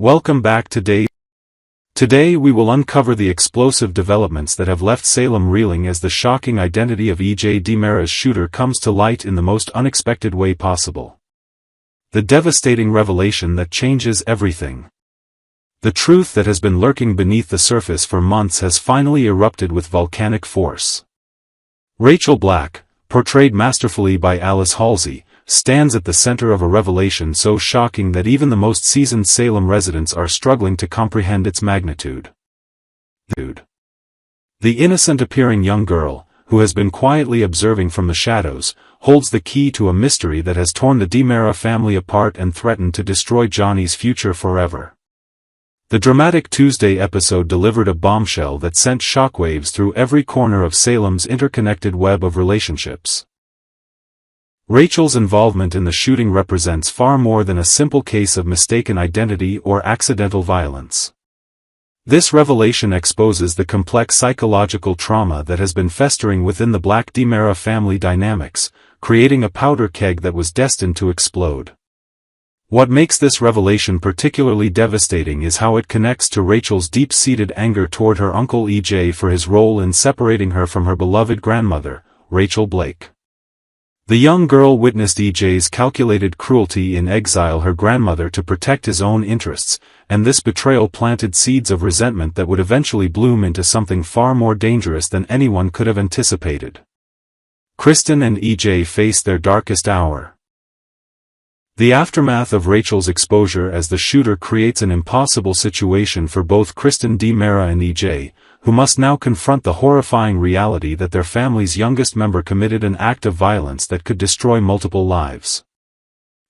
Welcome back to Today we will uncover the explosive developments that have left Salem reeling as the shocking identity of E.J. DiMera's shooter comes to light in the most unexpected way possible. The devastating revelation that changes everything. The truth that has been lurking beneath the surface for months has finally erupted with volcanic force. Rachel Black, portrayed masterfully by Alice Halsey, stands at the center of a revelation so shocking that even the most seasoned Salem residents are struggling to comprehend its magnitude. The innocent-appearing young girl, who has been quietly observing from the shadows, holds the key to a mystery that has torn the DiMera family apart and threatened to destroy Johnny's future forever. The dramatic Tuesday episode delivered a bombshell that sent shockwaves through every corner of Salem's interconnected web of relationships. Rachel's involvement in the shooting represents far more than a simple case of mistaken identity or accidental violence. This revelation exposes the complex psychological trauma that has been festering within the Black DiMera family dynamics, creating a powder keg that was destined to explode. What makes this revelation particularly devastating is how it connects to Rachel's deep-seated anger toward her uncle E.J. for his role in separating her from her beloved grandmother, Rachel Blake. The young girl witnessed E.J.'s calculated cruelty in exile her grandmother to protect his own interests, and this betrayal planted seeds of resentment that would eventually bloom into something far more dangerous than anyone could have anticipated. Kristen and E.J. face their darkest hour. The aftermath of Rachel's exposure as the shooter creates an impossible situation for both Kristen DiMera and E.J., who must now confront the horrifying reality that their family's youngest member committed an act of violence that could destroy multiple lives.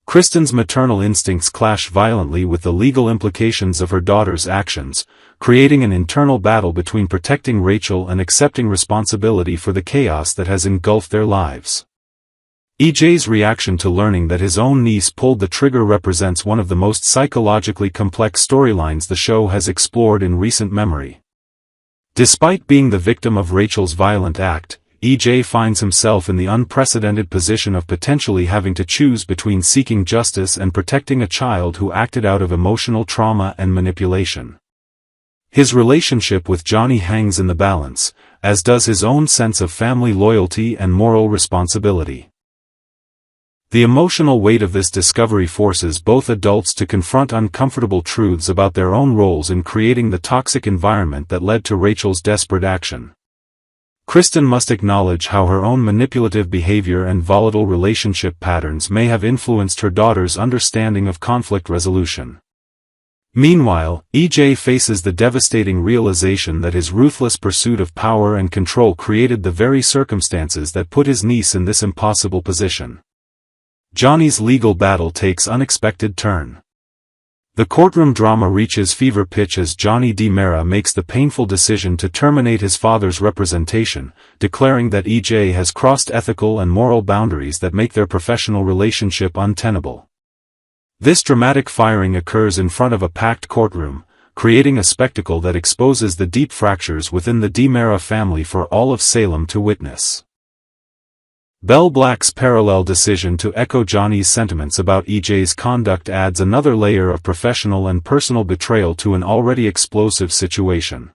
Kristen's maternal instincts clash violently with the legal implications of her daughter's actions, creating an internal battle between protecting Rachel and accepting responsibility for the chaos that has engulfed their lives. E.J.'s reaction to learning that his own niece pulled the trigger represents one of the most psychologically complex storylines the show has explored in recent memory. Despite being the victim of Rachel's violent act, E.J. finds himself in the unprecedented position of potentially having to choose between seeking justice and protecting a child who acted out of emotional trauma and manipulation. His relationship with Johnny hangs in the balance, as does his own sense of family loyalty and moral responsibility. The emotional weight of this discovery forces both adults to confront uncomfortable truths about their own roles in creating the toxic environment that led to Rachel's desperate action. Kristen must acknowledge how her own manipulative behavior and volatile relationship patterns may have influenced her daughter's understanding of conflict resolution. Meanwhile, E.J. faces the devastating realization that his ruthless pursuit of power and control created the very circumstances that put his niece in this impossible position. Johnny's legal battle takes unexpected turn. The courtroom drama reaches fever pitch as Johnny DiMera makes the painful decision to terminate his father's representation, declaring that E.J. has crossed ethical and moral boundaries that make their professional relationship untenable. This dramatic firing occurs in front of a packed courtroom, creating a spectacle that exposes the deep fractures within the DiMera family for all of Salem to witness. Bell Black's parallel decision to echo Johnny's sentiments about E.J.'s conduct adds another layer of professional and personal betrayal to an already explosive situation.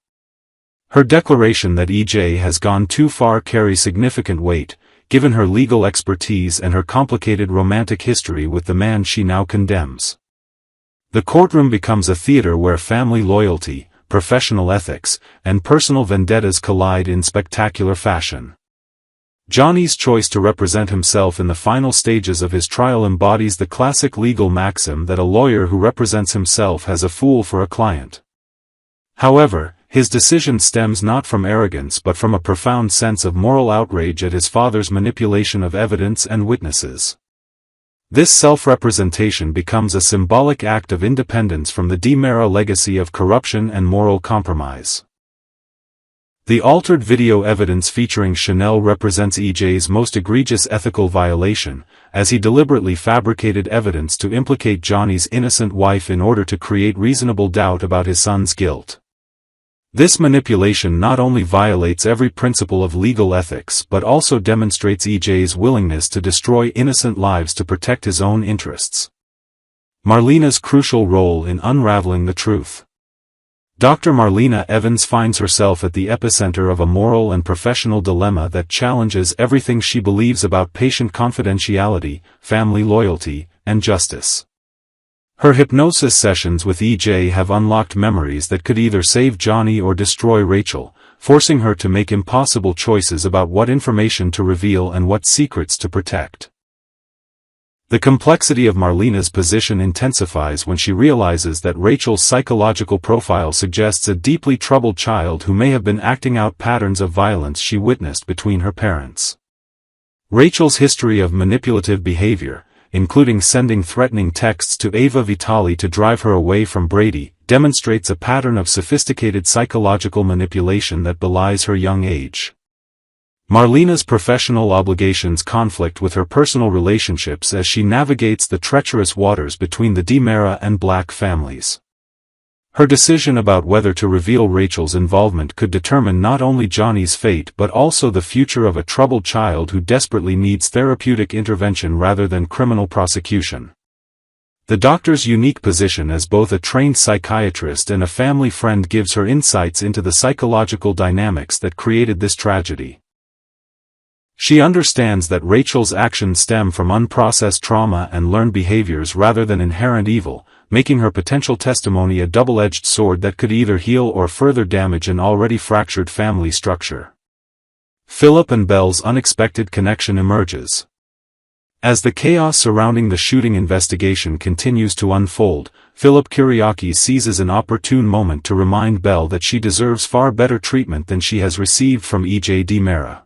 Her declaration that E.J. has gone too far carries significant weight, given her legal expertise and her complicated romantic history with the man she now condemns. The courtroom becomes a theater where family loyalty, professional ethics, and personal vendettas collide in spectacular fashion. Johnny's choice to represent himself in the final stages of his trial embodies the classic legal maxim that a lawyer who represents himself has a fool for a client. However, his decision stems not from arrogance but from a profound sense of moral outrage at his father's manipulation of evidence and witnesses. This self-representation becomes a symbolic act of independence from the DiMera legacy of corruption and moral compromise. The altered video evidence featuring Chanel represents E.J.'s most egregious ethical violation, as he deliberately fabricated evidence to implicate Johnny's innocent wife in order to create reasonable doubt about his son's guilt. This manipulation not only violates every principle of legal ethics but also demonstrates E.J.'s willingness to destroy innocent lives to protect his own interests. Marlena's crucial role in unraveling the truth. Dr. Marlena Evans finds herself at the epicenter of a moral and professional dilemma that challenges everything she believes about patient confidentiality, family loyalty, and justice. Her hypnosis sessions with EJ have unlocked memories that could either save Johnny or destroy Rachel, forcing her to make impossible choices about what information to reveal and what secrets to protect. The complexity of Marlena's position intensifies when she realizes that Rachel's psychological profile suggests a deeply troubled child who may have been acting out patterns of violence she witnessed between her parents. Rachel's history of manipulative behavior, including sending threatening texts to Ava Vitali to drive her away from Brady, demonstrates a pattern of sophisticated psychological manipulation that belies her young age. Marlena's professional obligations conflict with her personal relationships as she navigates the treacherous waters between the DiMera and Black families. Her decision about whether to reveal Rachel's involvement could determine not only Johnny's fate but also the future of a troubled child who desperately needs therapeutic intervention rather than criminal prosecution. The doctor's unique position as both a trained psychiatrist and a family friend gives her insights into the psychological dynamics that created this tragedy. She understands that Rachel's actions stem from unprocessed trauma and learned behaviors rather than inherent evil, making her potential testimony a double-edged sword that could either heal or further damage an already fractured family structure. Philip and Belle's unexpected connection emerges. As the chaos surrounding the shooting investigation continues to unfold, Philip Kyriaki seizes an opportune moment to remind Belle that she deserves far better treatment than she has received from EJ DiMera.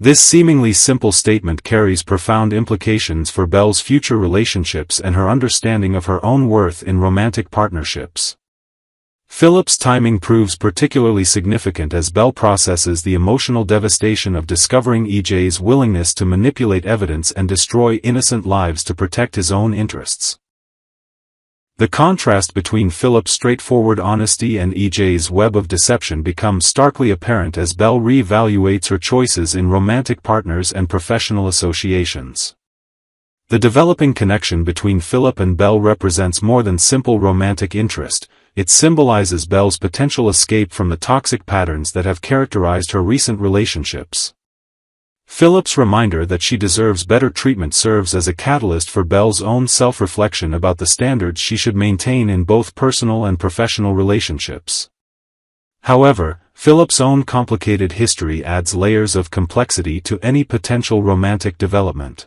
This seemingly simple statement carries profound implications for Belle's future relationships and her understanding of her own worth in romantic partnerships. Philip's timing proves particularly significant as Belle processes the emotional devastation of discovering EJ's willingness to manipulate evidence and destroy innocent lives to protect his own interests. The contrast between Philip's straightforward honesty and EJ's web of deception becomes starkly apparent as Belle re-evaluates her choices in romantic partners and professional associations. The developing connection between Philip and Belle represents more than simple romantic interest. It symbolizes Belle's potential escape from the toxic patterns that have characterized her recent relationships. Philip's reminder that she deserves better treatment serves as a catalyst for Belle's own self-reflection about the standards she should maintain in both personal and professional relationships. However, Philip's own complicated history adds layers of complexity to any potential romantic development.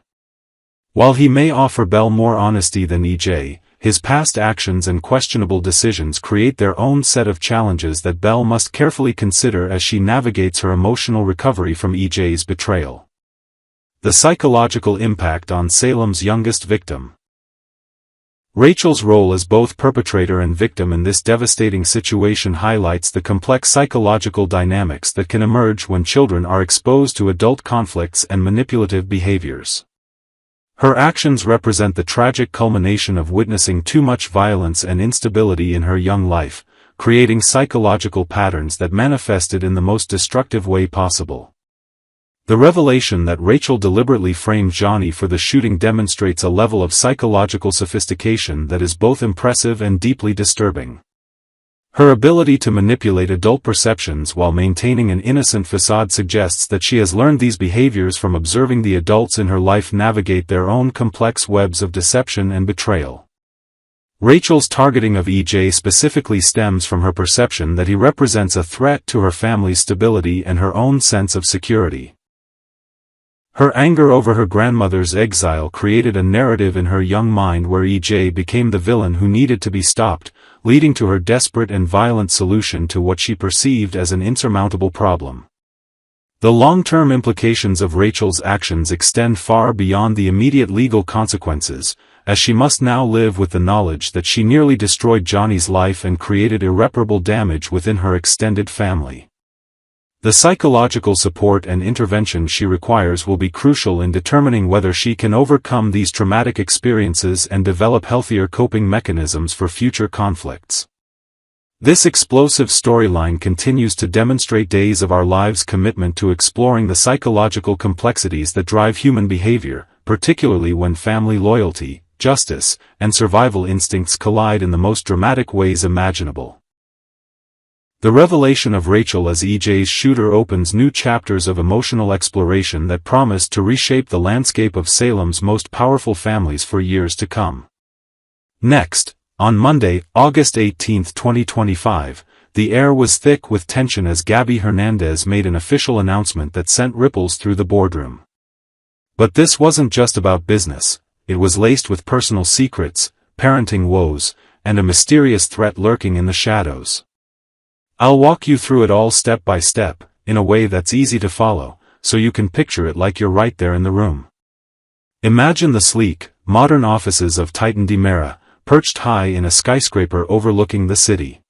While he may offer Belle more honesty than EJ, his past actions and questionable decisions create their own set of challenges that Belle must carefully consider as she navigates her emotional recovery from EJ's betrayal. The psychological impact on Salem's youngest victim. Rachel's role as both perpetrator and victim in this devastating situation highlights the complex psychological dynamics that can emerge when children are exposed to adult conflicts and manipulative behaviors. Her actions represent the tragic culmination of witnessing too much violence and instability in her young life, creating psychological patterns that manifested in the most destructive way possible. The revelation that Rachel deliberately framed Johnny for the shooting demonstrates a level of psychological sophistication that is both impressive and deeply disturbing. Her ability to manipulate adult perceptions while maintaining an innocent facade suggests that she has learned these behaviors from observing the adults in her life navigate their own complex webs of deception and betrayal. Rachel's targeting of EJ specifically stems from her perception that he represents a threat to her family's stability and her own sense of security. Her anger over her grandmother's exile created a narrative in her young mind where EJ became the villain who needed to be stopped, leading to her desperate and violent solution to what she perceived as an insurmountable problem. The long-term implications of Rachel's actions extend far beyond the immediate legal consequences, as she must now live with the knowledge that she nearly destroyed Johnny's life and created irreparable damage within her extended family. The psychological support and intervention she requires will be crucial in determining whether she can overcome these traumatic experiences and develop healthier coping mechanisms for future conflicts. This explosive storyline continues to demonstrate Days of Our Lives' commitment to exploring the psychological complexities that drive human behavior, particularly when family loyalty, justice, and survival instincts collide in the most dramatic ways imaginable. The revelation of Rachel as EJ's shooter opens new chapters of emotional exploration that promise to reshape the landscape of Salem's most powerful families for years to come. Next, on Monday, August 18, 2025, the air was thick with tension as Gabby Hernandez made an official announcement that sent ripples through the boardroom. But this wasn't just about business, it was laced with personal secrets, parenting woes, and a mysterious threat lurking in the shadows. I'll walk you through it all step by step, in a way that's easy to follow, so you can picture it like you're right there in the room. Imagine the sleek, modern offices of Titan DiMera, perched high in a skyscraper overlooking the city.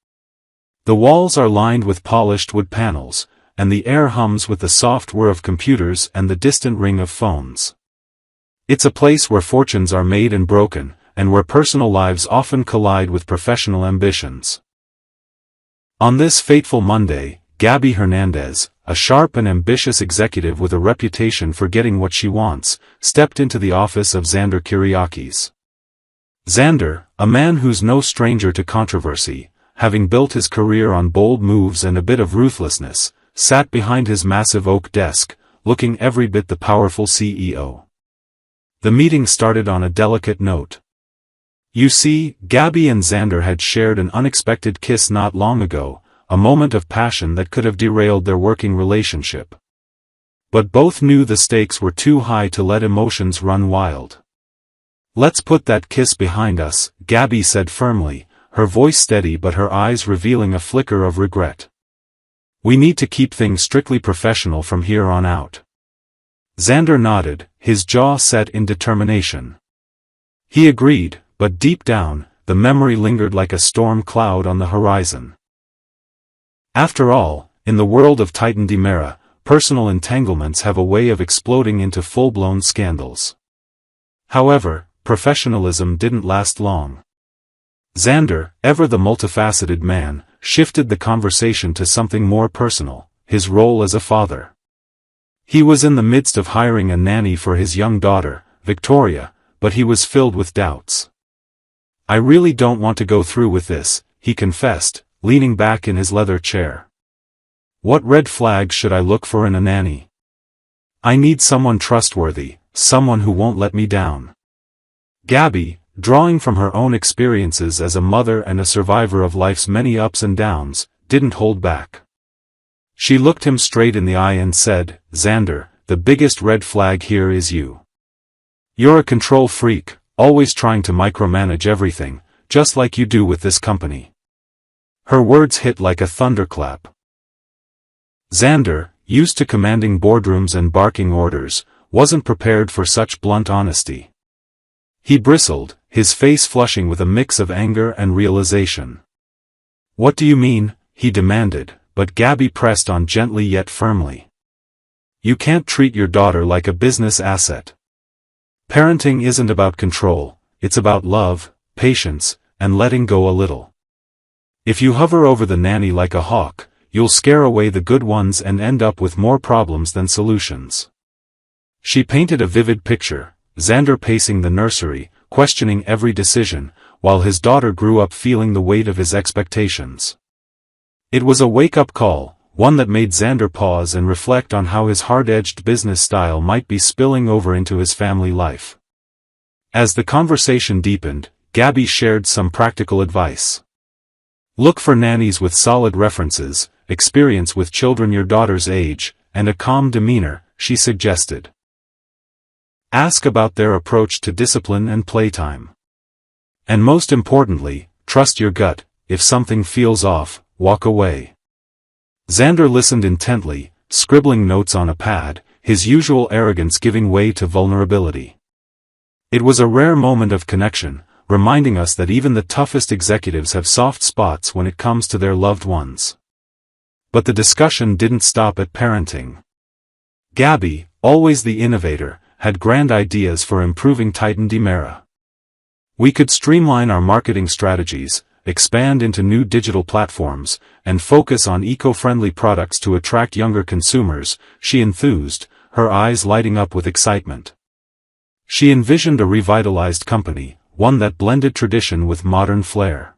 The walls are lined with polished wood panels, and the air hums with the soft whir of computers and the distant ring of phones. It's a place where fortunes are made and broken, and where personal lives often collide with professional ambitions. On this fateful Monday, Gabby Hernandez, a sharp and ambitious executive with a reputation for getting what she wants, stepped into the office of Xander Kyriakis. Xander, a man who's no stranger to controversy, having built his career on bold moves and a bit of ruthlessness, sat behind his massive oak desk, looking every bit the powerful CEO. The meeting started on a delicate note. You see, Gabby and Xander had shared an unexpected kiss not long ago, a moment of passion that could have derailed their working relationship. But both knew the stakes were too high to let emotions run wild. "Let's put that kiss behind us," Gabby said firmly, her voice steady but her eyes revealing a flicker of regret. "We need to keep things strictly professional from here on out." Xander nodded, his jaw set in determination. He agreed, but deep down, the memory lingered like a storm cloud on the horizon. After all, in the world of Titan DiMera, personal entanglements have a way of exploding into full-blown scandals. However, professionalism didn't last long. Xander, ever the multifaceted man, shifted the conversation to something more personal, his role as a father. He was in the midst of hiring a nanny for his young daughter, Victoria, but he was filled with doubts. "I really don't want to go through with this," he confessed, leaning back in his leather chair. "What red flags should I look for in a nanny? I need someone trustworthy, someone who won't let me down." Gabby, drawing from her own experiences as a mother and a survivor of life's many ups and downs, didn't hold back. She looked him straight in the eye and said, "Xander, the biggest red flag here is you. You're a control freak, always trying to micromanage everything, just like you do with this company." Her words hit like a thunderclap. Xander, used to commanding boardrooms and barking orders, wasn't prepared for such blunt honesty. He bristled, his face flushing with a mix of anger and realization. "What do you mean?" he demanded, but Gabby pressed on gently yet firmly. "You can't treat your daughter like a business asset. Parenting isn't about control, it's about love, patience, and letting go a little. If you hover over the nanny like a hawk, you'll scare away the good ones and end up with more problems than solutions." She painted a vivid picture, Xander pacing the nursery, questioning every decision, while his daughter grew up feeling the weight of his expectations. It was a wake-up call, one that made Xander pause and reflect on how his hard-edged business style might be spilling over into his family life. As the conversation deepened, Gabby shared some practical advice. "Look for nannies with solid references, experience with children your daughter's age, and a calm demeanor," she suggested. "Ask about their approach to discipline and playtime. And most importantly, trust your gut, if something feels off, walk away." Xander listened intently, scribbling notes on a pad, his usual arrogance giving way to vulnerability. It was a rare moment of connection, reminding us that even the toughest executives have soft spots when it comes to their loved ones. But the discussion didn't stop at parenting. Gabby, always the innovator, had grand ideas for improving Titan DiMera. "We could streamline our marketing strategies, expand into new digital platforms, and focus on eco-friendly products to attract younger consumers," she enthused, her eyes lighting up with excitement. She envisioned a revitalized company, one that blended tradition with modern flair.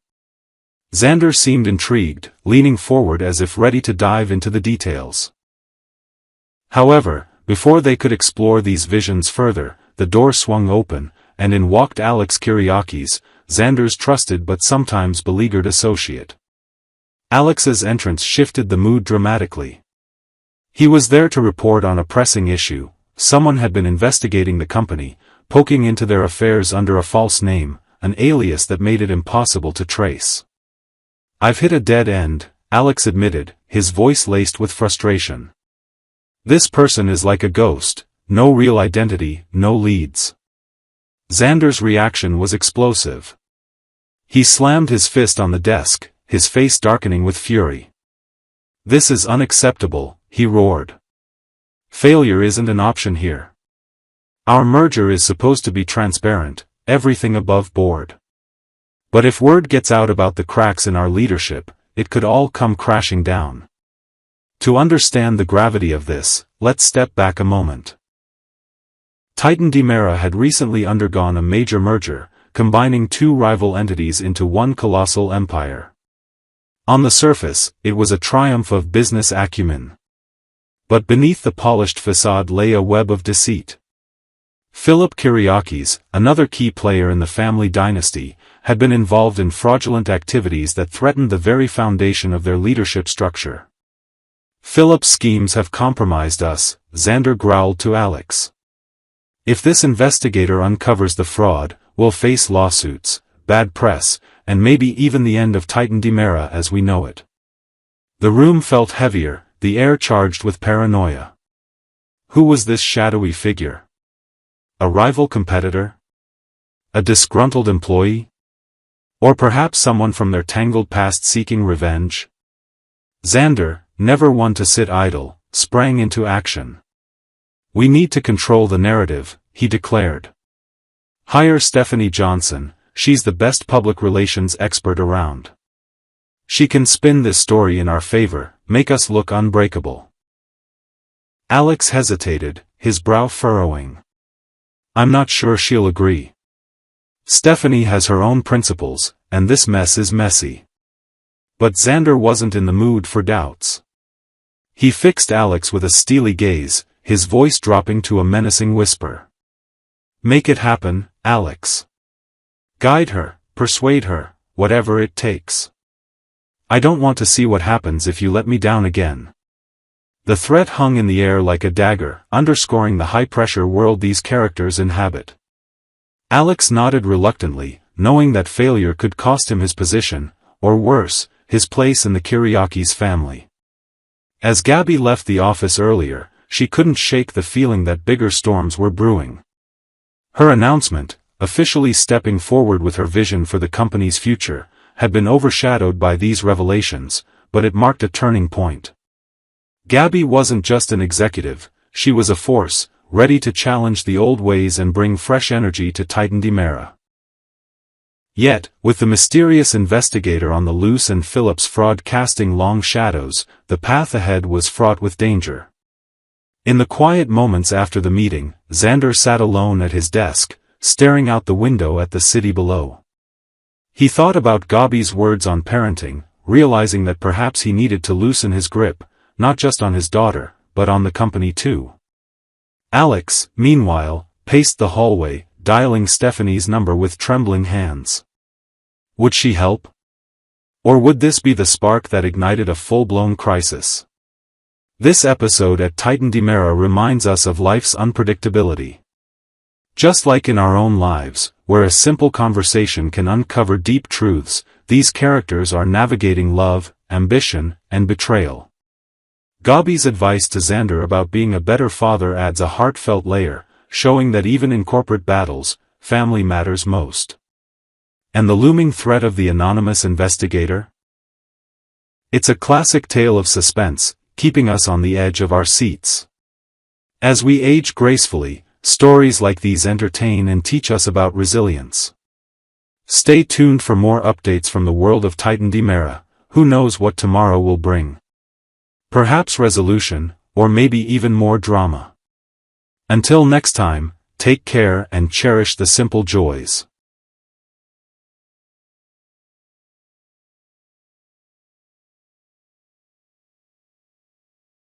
Xander seemed intrigued, leaning forward as if ready to dive into the details. However, before they could explore these visions further, the door swung open, and in walked Alex Kyriakis, Xander's trusted but sometimes beleaguered associate. Alex's entrance shifted the mood dramatically. He was there to report on a pressing issue. Someone had been investigating the company, poking into their affairs under a false name, an alias that made it impossible to trace. "I've hit a dead end," Alex admitted, his voice laced with frustration. "This person is like a ghost, no real identity, no leads." Xander's reaction was explosive. He slammed his fist on the desk, his face darkening with fury. "This is unacceptable," he roared. "Failure isn't an option here. Our merger is supposed to be transparent, everything above board. But if word gets out about the cracks in our leadership, it could all come crashing down. To understand the gravity of this, let's step back a moment." Titan DiMera had recently undergone a major merger, combining two rival entities into one colossal empire. On the surface, it was a triumph of business acumen. But beneath the polished facade lay a web of deceit. Philip Kyriakis, another key player in the family dynasty, had been involved in fraudulent activities that threatened the very foundation of their leadership structure. "Philip's schemes have compromised us," Xander growled to Alex. "If this investigator uncovers the fraud, we'll face lawsuits, bad press, and maybe even the end of Titan DiMera as we know it." The room felt heavier, the air charged with paranoia. Who was this shadowy figure? A rival competitor? A disgruntled employee? Or perhaps someone from their tangled past seeking revenge? Xander, never one to sit idle, sprang into action. "We need to control the narrative," he declared. "Hire Stephanie Johnson, she's the best public relations expert around. She can spin this story in our favor, make us look unbreakable." Alex hesitated, his brow furrowing. "I'm not sure she'll agree. Stephanie has her own principles, and this mess is messy." But Xander wasn't in the mood for doubts. He fixed Alex with a steely gaze, his voice dropping to a menacing whisper. "Make it happen, Alex. Guide her, persuade her, whatever it takes. I don't want to see what happens if you let me down again." The threat hung in the air like a dagger, underscoring the high-pressure world these characters inhabit. Alex nodded reluctantly, knowing that failure could cost him his position, or worse, his place in the Kyriakis family. As Gabby left the office earlier, she couldn't shake the feeling that bigger storms were brewing. Her announcement, officially stepping forward with her vision for the company's future, had been overshadowed by these revelations, but it marked a turning point. Gabby wasn't just an executive, she was a force, ready to challenge the old ways and bring fresh energy to Titan DiMera. Yet, with the mysterious investigator on the loose and Philip's fraud casting long shadows, the path ahead was fraught with danger. In the quiet moments after the meeting, Xander sat alone at his desk, staring out the window at the city below. He thought about Gabby's words on parenting, realizing that perhaps he needed to loosen his grip, not just on his daughter, but on the company too. Alex, meanwhile, paced the hallway, dialing Stephanie's number with trembling hands. Would she help? Or would this be the spark that ignited a full-blown crisis? This episode at Titan DiMera reminds us of life's unpredictability. Just like in our own lives, where a simple conversation can uncover deep truths, these characters are navigating love, ambition, and betrayal. Gabby's advice to Xander about being a better father adds a heartfelt layer, showing that even in corporate battles, family matters most. And the looming threat of the anonymous investigator? It's a classic tale of suspense, keeping us on the edge of our seats. As we age gracefully, stories like these entertain and teach us about resilience. Stay tuned for more updates from the world of Titan DiMera. Who knows what tomorrow will bring? Perhaps resolution, or maybe even more drama. Until next time, take care and cherish the simple joys.